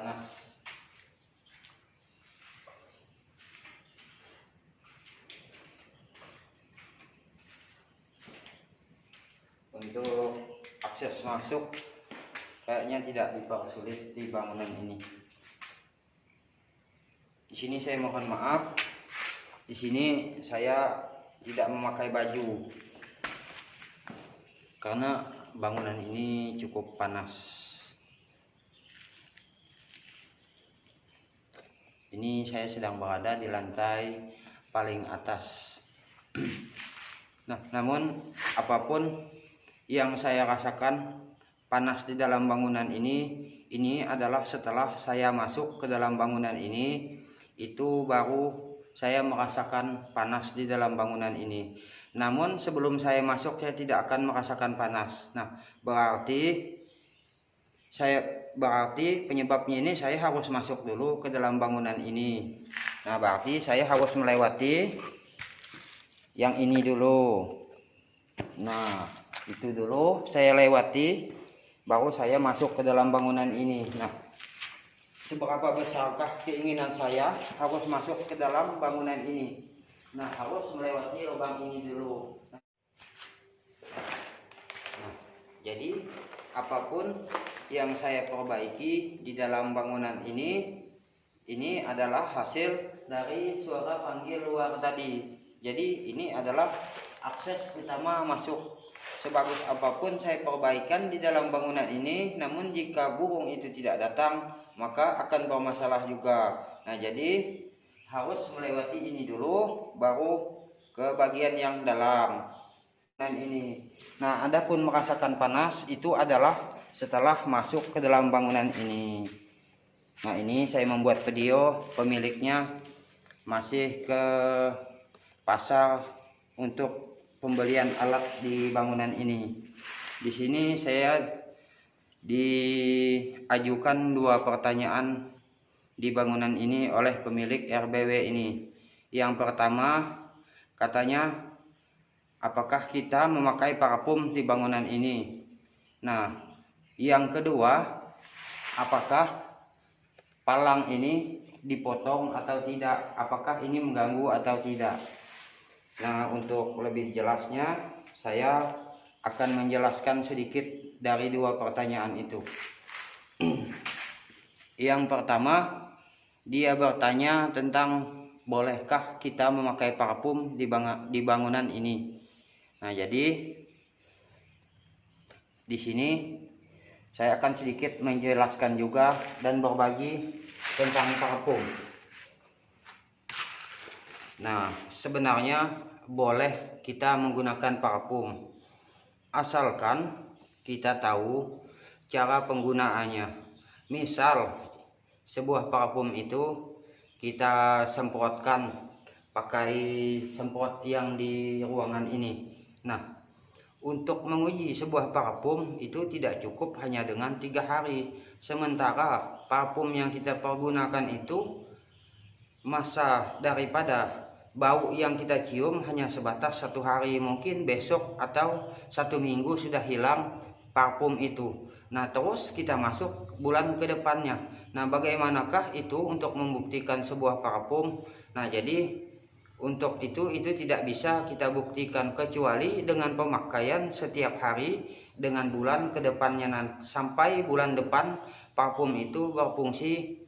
panas. Untuk akses masuk kayaknya tidak dipersulit di bangunan ini. Di sini saya mohon maaf. Di sini saya tidak memakai baju karena bangunan ini cukup panas. Ini saya sedang berada di lantai paling atas. Nah, namun apapun yang saya rasakan panas di dalam bangunan ini adalah setelah saya masuk ke dalam bangunan ini, itu baru saya merasakan panas di dalam bangunan ini. Namun sebelum saya masuk saya tidak akan merasakan panas. Nah, berarti penyebabnya ini saya harus masuk dulu ke dalam bangunan ini. Nah, berarti saya harus melewati yang ini dulu. Nah, itu dulu saya lewati, baru saya masuk ke dalam bangunan ini. Nah, seberapa besarkah keinginan saya harus masuk ke dalam bangunan ini? Nah, harus melewati lubang ini dulu. Nah, jadi apapun yang saya perbaiki di dalam bangunan ini adalah hasil dari suara panggil luar tadi. Jadi ini adalah akses utama masuk. Sebagus apapun saya perbaikan di dalam bangunan ini, namun jika burung itu tidak datang, maka akan bermasalah juga. Nah, jadi harus melewati ini dulu, baru ke bagian yang dalam. Dan ini. Nah, adapun merasakan panas itu adalah setelah masuk ke dalam bangunan ini. Nah, ini saya membuat video, pemiliknya masih ke pasar untuk pembelian alat di bangunan ini. Di sini saya diajukan 2 pertanyaan di bangunan ini oleh pemilik RBW ini. Yang pertama, katanya, apakah kita memakai parfum di bangunan ini? Nah, yang kedua, apakah palang ini dipotong atau tidak? Apakah ini mengganggu atau tidak? Nah, untuk lebih jelasnya saya akan menjelaskan sedikit dari 2 pertanyaan itu. Yang pertama, dia bertanya tentang bolehkah kita memakai parfum di bangunan ini. Nah, jadi di sini saya akan sedikit menjelaskan juga dan berbagi tentang parfum. Nah, sebenarnya boleh kita menggunakan parfum asalkan kita tahu cara penggunaannya. Misal sebuah parfum itu kita semprotkan pakai semprot yang di ruangan ini. Nah, untuk menguji sebuah parfum itu tidak cukup hanya dengan 3 hari. Sementara parfum yang kita pergunakan itu masa daripada bau yang kita cium hanya sebatas 1 hari, mungkin besok atau 1 minggu sudah hilang parfum itu. Nah, terus kita masuk bulan ke depannya. Nah, bagaimanakah itu untuk membuktikan sebuah parfum? Nah, jadi untuk itu tidak bisa kita buktikan kecuali dengan pemakaian setiap hari dengan bulan ke depannya, sampai bulan depan parfum itu berfungsi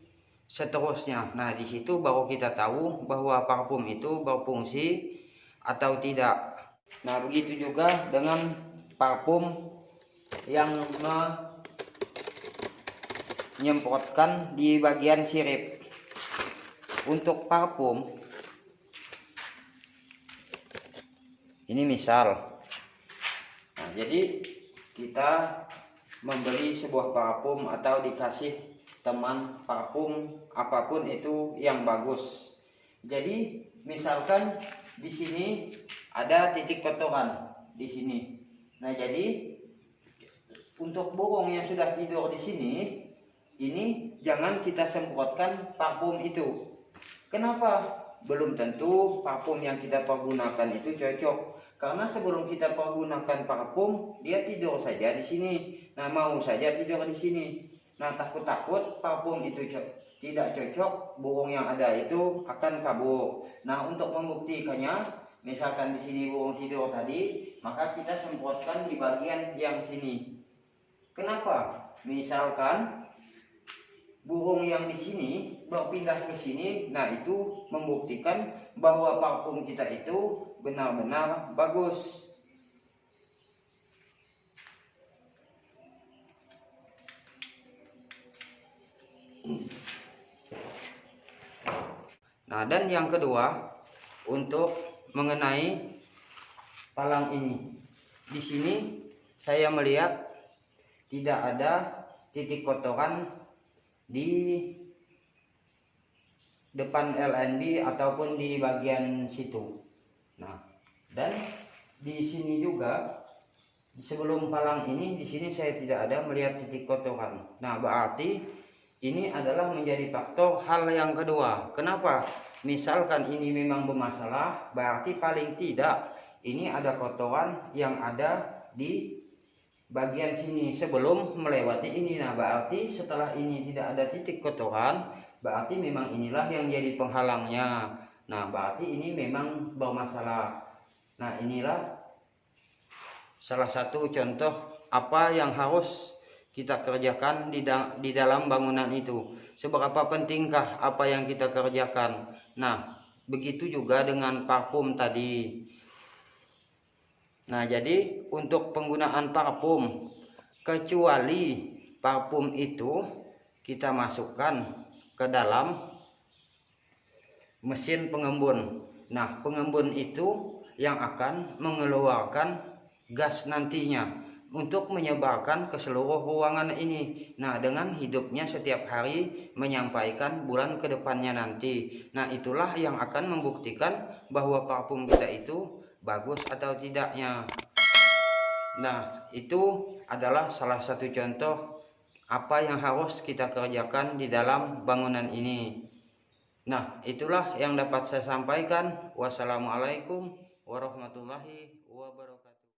seterusnya. Nah, di situ baru kita tahu bahwa parfum itu berfungsi atau tidak. Nah, begitu juga dengan parfum yang menyemprotkan di bagian sirip. Untuk parfum ini misal, nah, jadi kita membeli sebuah parfum atau dikasih teman parfum apapun itu yang bagus. Jadi misalkan di sini ada titik kotoran di sini. Nah, jadi untuk burung yang sudah tidur di sini, ini jangan kita semprotkan parfum itu. Kenapa? Belum tentu parfum yang kita pergunakan itu cocok. Karena sebelum kita pergunakan parfum, dia tidur saja di sini. Nah, mau saja tidur di sini. Nah, takut-takut parfum itu tidak cocok, burung yang ada itu akan kabur. Nah, untuk membuktikannya, misalkan di sini burung tidur tadi, maka kita semprotkan di bagian yang sini. Kenapa? Misalkan burung yang di sini berpindah ke sini, nah itu membuktikan bahwa parfum kita itu benar-benar bagus. Nah, dan yang kedua, untuk mengenai palang ini, di sini saya melihat tidak ada titik kotoran di depan LNB ataupun di bagian situ. Nah, dan di sini juga sebelum palang ini, di sini saya tidak ada melihat titik kotoran. Nah, berarti ini adalah menjadi faktor hal yang kedua. Kenapa? Misalkan ini memang bermasalah, berarti paling tidak ini ada kotoran yang ada di bagian sini sebelum melewati ini. Nah, berarti setelah ini tidak ada titik kotoran, berarti memang inilah yang jadi penghalangnya. Nah, berarti ini memang bermasalah. Nah, inilah salah satu contoh apa yang harus kita kerjakan di dalam bangunan itu. Seberapa pentingkah apa yang kita kerjakan. Nah, begitu juga dengan parfum tadi. Nah, jadi untuk penggunaan parfum, kecuali parfum itu kita masukkan ke dalam mesin pengembun. Nah, pengembun itu yang akan mengeluarkan gas nantinya untuk menyebarkan ke seluruh ruangan ini. Nah, dengan hidupnya setiap hari menyampaikan bulan ke depannya nanti. Nah, itulah yang akan membuktikan bahwa parfum kita itu bagus atau tidaknya. Nah, itu adalah salah satu contoh apa yang harus kita kerjakan di dalam bangunan ini. Nah, itulah yang dapat saya sampaikan. Wassalamualaikum warahmatullahi wabarakatuh.